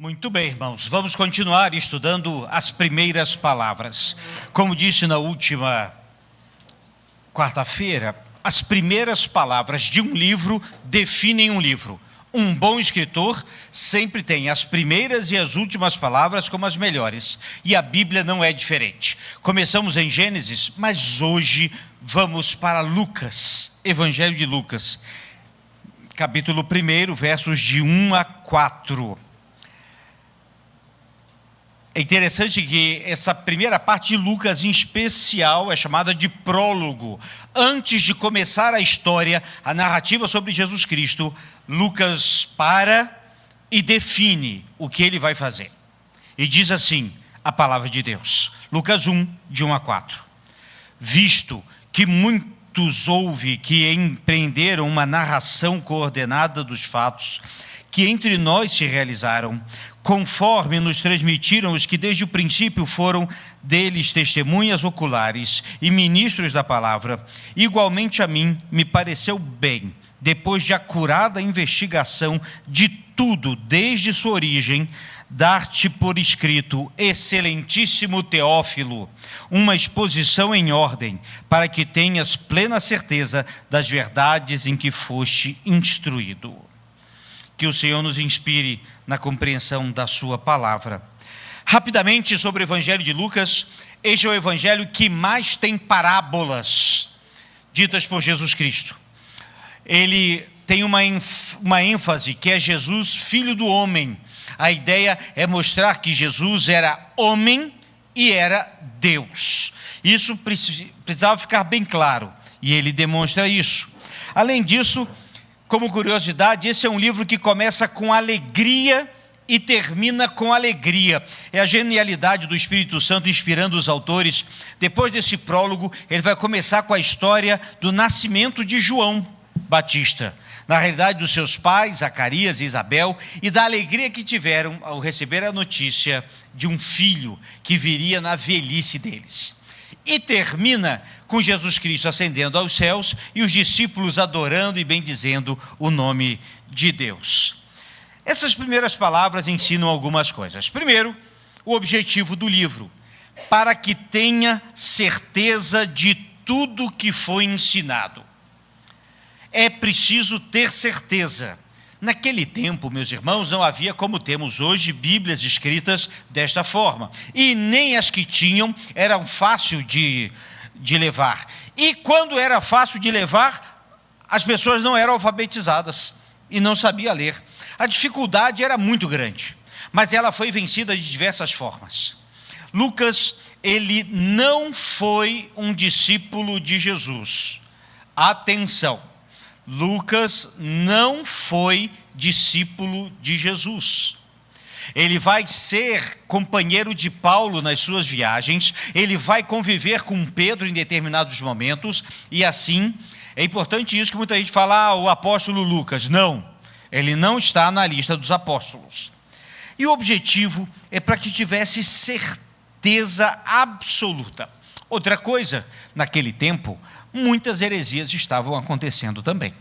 Muito bem, irmãos. Vamos continuar estudando as primeiras palavras. Como disse na última quarta-feira, as primeiras palavras de um livro definem um livro. Um bom escritor sempre tem as primeiras e as últimas palavras como as melhores. E a Bíblia não é diferente. Começamos em Gênesis, mas hoje vamos para Lucas, Evangelho de Lucas, capítulo 1, versos de 1 a 4. É interessante que essa primeira parte de Lucas, em especial, é chamada de prólogo. Antes de começar a história, a narrativa sobre Jesus Cristo, Lucas para e define o que ele vai fazer. E diz assim a palavra de Deus. Lucas 1, de 1 a 4. Visto que muitos houve que empreenderam uma narração coordenada dos fatos que entre nós se realizaram, conforme nos transmitiram os que desde o princípio foram deles testemunhas oculares e ministros da palavra, igualmente a mim me pareceu bem, depois de acurada investigação de tudo desde sua origem, dar-te por escrito, excelentíssimo Teófilo, uma exposição em ordem, para que tenhas plena certeza das verdades em que foste instruído. Que o Senhor nos inspire na compreensão da sua palavra. Rapidamente sobre o Evangelho de Lucas, este é o Evangelho que mais tem parábolas ditas por Jesus Cristo. Ele tem uma ênfase que é Jesus, filho do homem. A ideia é mostrar que Jesus era homem e era Deus. Isso precisava ficar bem claro, e ele demonstra isso. Além disso, como curiosidade, esse é um livro que começa com alegria e termina com alegria. É a genialidade do Espírito Santo inspirando os autores. Depois desse prólogo, ele vai começar com a história do nascimento de João Batista. Na realidade, dos seus pais, Zacarias e Isabel, e da alegria que tiveram ao receber a notícia de um filho que viria na velhice deles. E termina com Jesus Cristo ascendendo aos céus e os discípulos adorando e bendizendo o nome de Deus. Essas primeiras palavras ensinam algumas coisas. Primeiro, o objetivo do livro, para que tenha certeza de tudo que foi ensinado. É preciso ter certeza. Naquele tempo, meus irmãos, não havia como temos hoje Bíblias escritas desta forma. E nem as que tinham eram fáceis de levar. E quando era fácil de levar, as pessoas não eram alfabetizadas e não sabiam ler. A dificuldade era muito grande, mas ela foi vencida de diversas formas. Lucas, ele não foi um discípulo de Jesus. Atenção! Lucas não foi discípulo de Jesus. Ele vai ser companheiro de Paulo nas suas viagens, ele vai conviver com Pedro em determinados momentos, e assim, é importante isso que muita gente fala, o apóstolo Lucas. Não, ele não está na lista dos apóstolos. E o objetivo é para que tivesse certeza absoluta. Outra coisa, naquele tempo, muitas heresias estavam acontecendo também.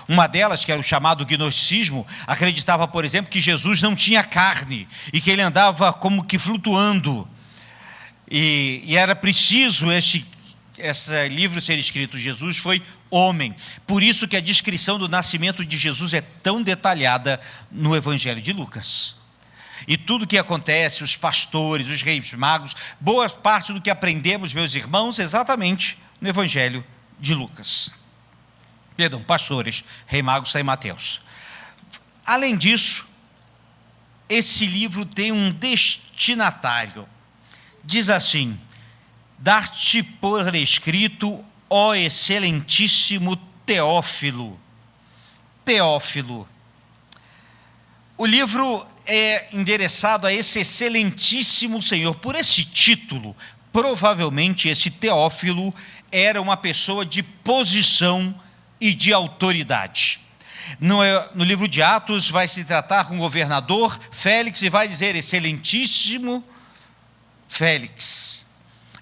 Uma delas, que era o chamado gnosticismo, acreditava, por exemplo, que Jesus não tinha carne e que ele andava como que flutuando. E era preciso esse livro ser escrito. Jesus foi homem. Por isso que a descrição do nascimento de Jesus é tão detalhada no Evangelho de Lucas. E tudo que acontece, os pastores, os reis magos, boa parte do que aprendemos, meus irmãos, exatamente no Evangelho de Lucas. Perdão, pastores, rei magos está em Mateus. Além disso, esse livro tem um destinatário. Diz assim: dar-te por escrito, ó excelentíssimo Teófilo. Teófilo. O livro é endereçado a esse excelentíssimo Senhor. Por esse título, provavelmente esse Teófilo era uma pessoa de posição e de autoridade. No livro de Atos vai se tratar com o governador Félix e vai dizer excelentíssimo Félix.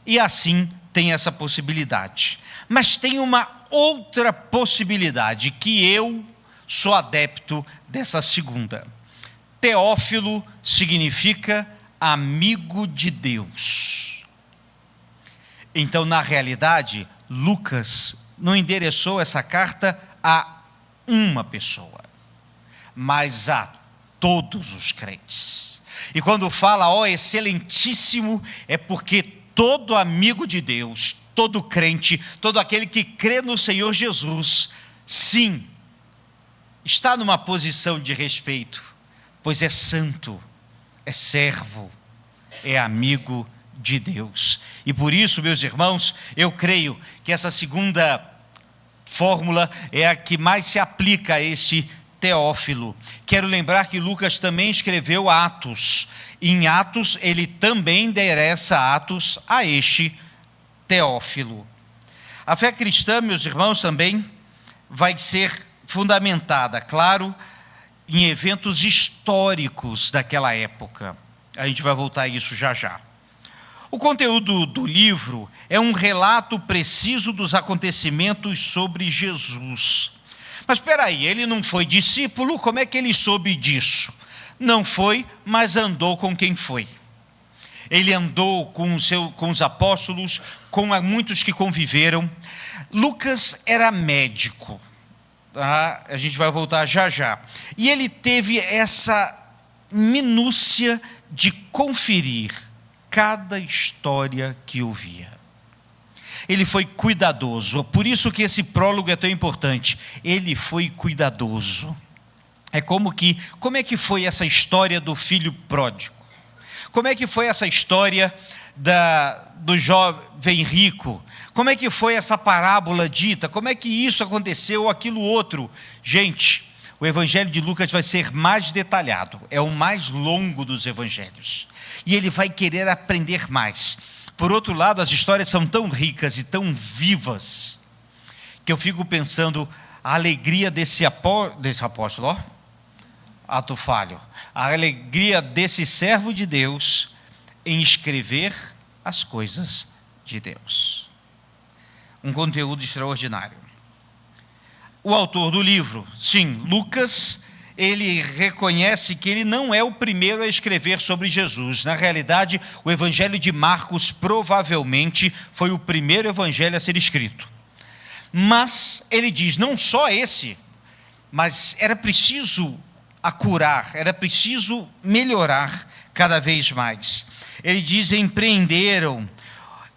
E assim tem essa possibilidade. Mas tem uma outra possibilidade que eu sou adepto dessa segunda. Teófilo significa amigo de Deus. Então, na realidade, Lucas não endereçou essa carta a uma pessoa, mas a todos os crentes. E quando fala, ó excelentíssimo, é porque todo amigo de Deus, todo crente, todo aquele que crê no Senhor Jesus, sim, está numa posição de respeito, pois é santo, é servo, é amigo de Deus. E por isso, meus irmãos, eu creio que essa segunda fórmula é a que mais se aplica a esse Teófilo. Quero lembrar que Lucas também escreveu Atos. Em Atos, ele também endereça Atos a este Teófilo. A fé cristã, meus irmãos, também vai ser fundamentada, claro, em eventos históricos daquela época. A gente vai voltar a isso já já. O conteúdo do livro é um relato preciso dos acontecimentos sobre Jesus. Mas espera aí, ele não foi discípulo, como é que ele soube disso? Não foi, mas andou com quem foi. Ele andou com os apóstolos, com muitos que conviveram. Lucas era médico, tá? A gente vai voltar já já. E ele teve essa minúcia de conferir cada história que ouvia. Ele foi cuidadoso, por isso que esse prólogo é tão importante. Ele foi cuidadoso. É como é que foi essa história do filho pródigo? Como é que foi essa história do jovem rico? Como é que foi essa parábola dita? Como é que isso aconteceu ou aquilo outro? Gente, o evangelho de Lucas vai ser mais detalhado, é o mais longo dos evangelhos. E ele vai querer aprender mais. Por outro lado, as histórias são tão ricas e tão vivas, que eu fico pensando a alegria desse apóstolo, ato falho, a alegria desse servo de Deus em escrever as coisas de Deus. Um conteúdo extraordinário. O autor do livro, sim, Lucas, ele reconhece que ele não é o primeiro a escrever sobre Jesus. Na realidade, o evangelho de Marcos provavelmente foi o primeiro evangelho a ser escrito. Mas ele diz, não só esse, mas era preciso acurar, era preciso melhorar cada vez mais. Ele diz, empreenderam.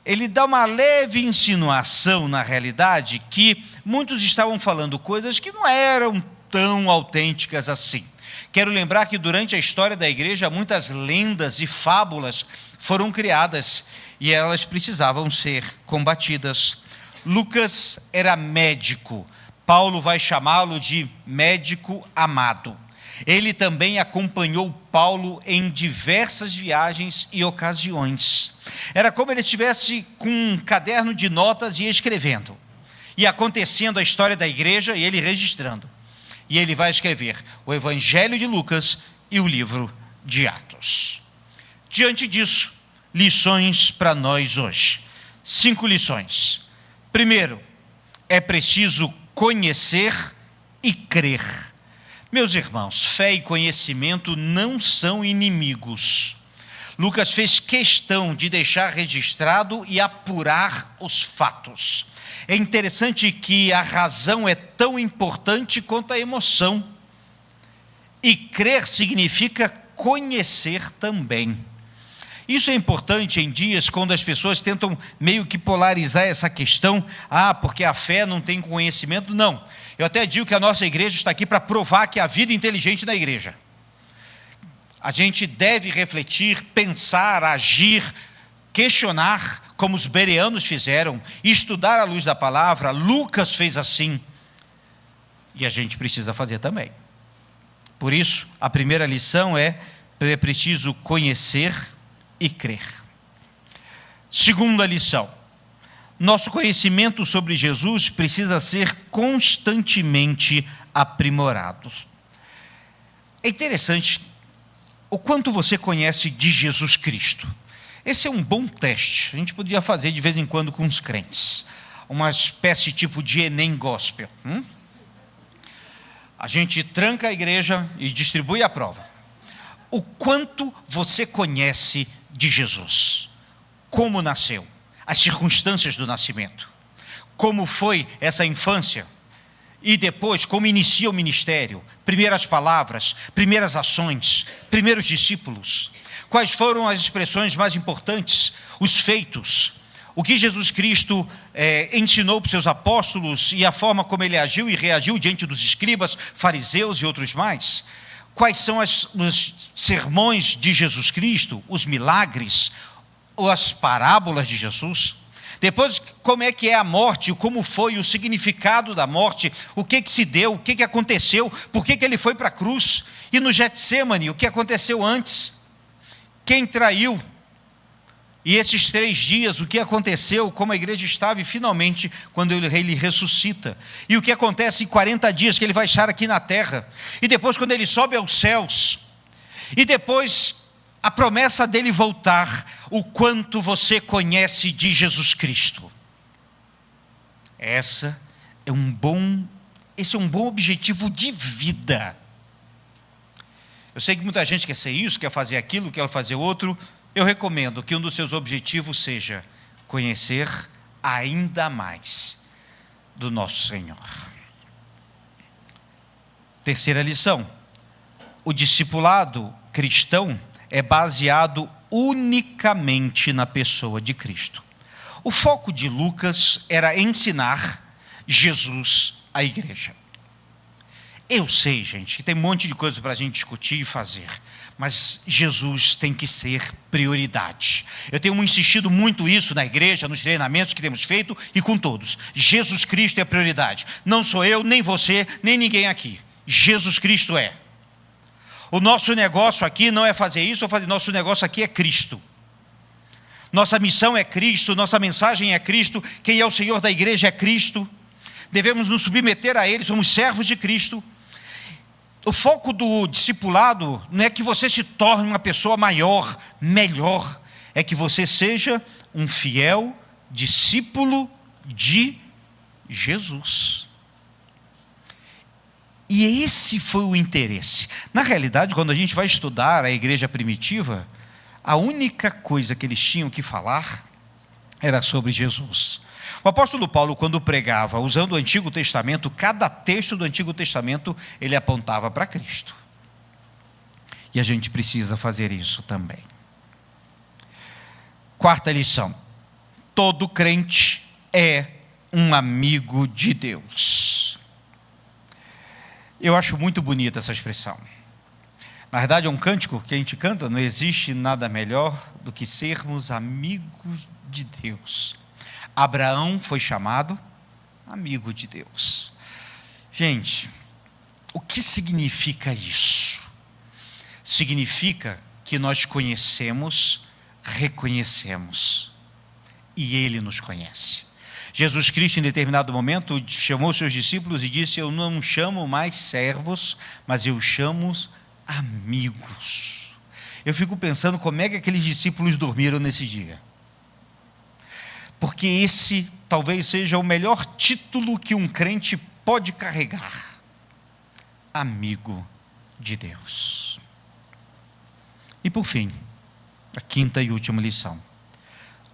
Ele dá uma leve insinuação, na realidade, que muitos estavam falando coisas que não eram tão autênticas assim. Quero lembrar que durante a história da igreja, muitas lendas e fábulas foram criadas e elas precisavam ser combatidas. Lucas era médico. Paulo vai chamá-lo de médico amado. Ele também acompanhou Paulo em diversas viagens e ocasiões. Era como ele estivesse com um caderno de notas e escrevendo. E acontecendo a história da igreja e ele registrando. E ele vai escrever o Evangelho de Lucas e o livro de Atos. Diante disso, lições para nós hoje. 5 lições. Primeiro, é preciso conhecer e crer. Meus irmãos, fé e conhecimento não são inimigos. Lucas fez questão de deixar registrado e apurar os fatos. É interessante que a razão é tão importante quanto a emoção. E crer significa conhecer também. Isso é importante em dias quando as pessoas tentam meio que polarizar essa questão. Porque a fé não tem conhecimento. Não. Eu até digo que a nossa igreja está aqui para provar que há vida inteligente na igreja. A gente deve refletir, pensar, agir, questionar, como os bereanos fizeram, estudar à luz da palavra. Lucas fez assim. E a gente precisa fazer também. Por isso, a primeira lição é preciso conhecer e crer. Segunda lição. Nosso conhecimento sobre Jesus precisa ser constantemente aprimorado. É interessante o quanto você conhece de Jesus Cristo. Esse é um bom teste. A gente podia fazer de vez em quando com os crentes. Uma espécie tipo de Enem Gospel. A gente tranca a igreja e distribui a prova. o quanto você conhece de Jesus. Como nasceu, as circunstâncias do nascimento, como foi essa infância, e depois como inicia o ministério, primeiras palavras, primeiras ações, primeiros discípulos, quais foram as expressões mais importantes, os feitos, o que Jesus Cristo ensinou para os seus apóstolos e a forma como ele agiu e reagiu diante dos escribas, fariseus e outros mais. Quais são os sermões de Jesus Cristo, os milagres, as parábolas de Jesus. Depois, como é que é a morte, como foi o significado da morte, o que se deu, o que aconteceu, por que ele foi para a cruz. E no Getsêmani, o que aconteceu antes, quem traiu. E esses 3 dias, o que aconteceu, como a igreja estava, e finalmente, quando ele ressuscita. E o que acontece em 40 dias, que ele vai estar aqui na terra. E depois, quando ele sobe aos céus. E depois, a promessa dele voltar, o quanto você conhece de Jesus Cristo. Esse é um bom objetivo de vida. Eu sei que muita gente quer ser isso, quer fazer aquilo, quer fazer outro. Eu recomendo que um dos seus objetivos seja conhecer ainda mais do nosso Senhor. Terceira lição: o discipulado cristão é baseado unicamente na pessoa de Cristo. O foco de Lucas era ensinar Jesus à igreja. Eu sei, gente, que tem um monte de coisa para a gente discutir e fazer, mas Jesus tem que ser prioridade. Eu tenho insistido muito isso na igreja, nos treinamentos que temos feito e com todos. Jesus Cristo é prioridade. Não sou eu, nem você, nem ninguém aqui. Jesus Cristo é. O nosso negócio aqui não é fazer isso, nosso negócio aqui é Cristo. Nossa missão é Cristo, nossa mensagem é Cristo, quem é o Senhor da igreja é Cristo. Devemos nos submeter a Ele, somos servos de Cristo. O foco do discipulado não é que você se torne uma pessoa maior, melhor, é que você seja um fiel discípulo de Jesus. E esse foi o interesse. Na realidade, quando a gente vai estudar a igreja primitiva, a única coisa que eles tinham que falar era sobre Jesus. O apóstolo Paulo, quando pregava, usando o Antigo Testamento, cada texto do Antigo Testamento, ele apontava para Cristo. E a gente precisa fazer isso também. Quarta lição: todo crente é um amigo de Deus. Eu acho muito bonita essa expressão. Na verdade, é um cântico que a gente canta: não existe nada melhor do que sermos amigos de Deus. Abraão foi chamado amigo de Deus. Gente, o que significa isso? Significa que nós conhecemos, reconhecemos, e Ele nos conhece. Jesus Cristo, em determinado momento, chamou seus discípulos e disse: eu não chamo mais servos, mas eu chamo amigos. Eu fico pensando como é que aqueles discípulos dormiram nesse dia. Porque esse talvez seja o melhor título que um crente pode carregar: amigo de Deus. E por fim, a quinta e última lição: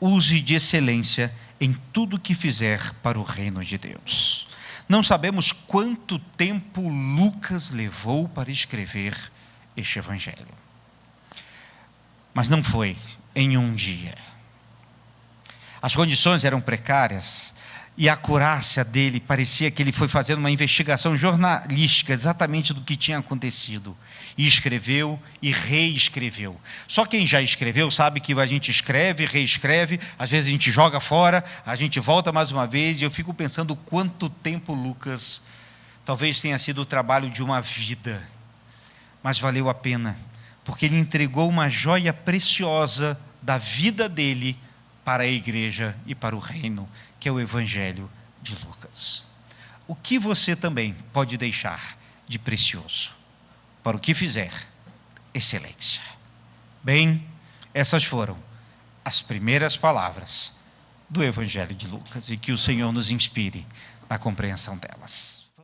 use de excelência em tudo que fizer para o reino de Deus. Não sabemos quanto tempo Lucas levou para escrever este evangelho, mas não foi em um dia. As condições eram precárias e a acurácia dele parecia que ele foi fazendo uma investigação jornalística exatamente do que tinha acontecido, e escreveu e reescreveu. Só quem já escreveu sabe que a gente escreve, reescreve, às vezes a gente joga fora, a gente volta mais uma vez, e eu fico pensando quanto tempo Lucas, talvez tenha sido o trabalho de uma vida, mas valeu a pena, porque ele entregou uma joia preciosa da vida dele para a igreja e para o reino, que é o Evangelho de Lucas. O que você também pode deixar de precioso? Para o que fizer, excelência. Bem, essas foram as primeiras palavras do Evangelho de Lucas, e que o Senhor nos inspire na compreensão delas.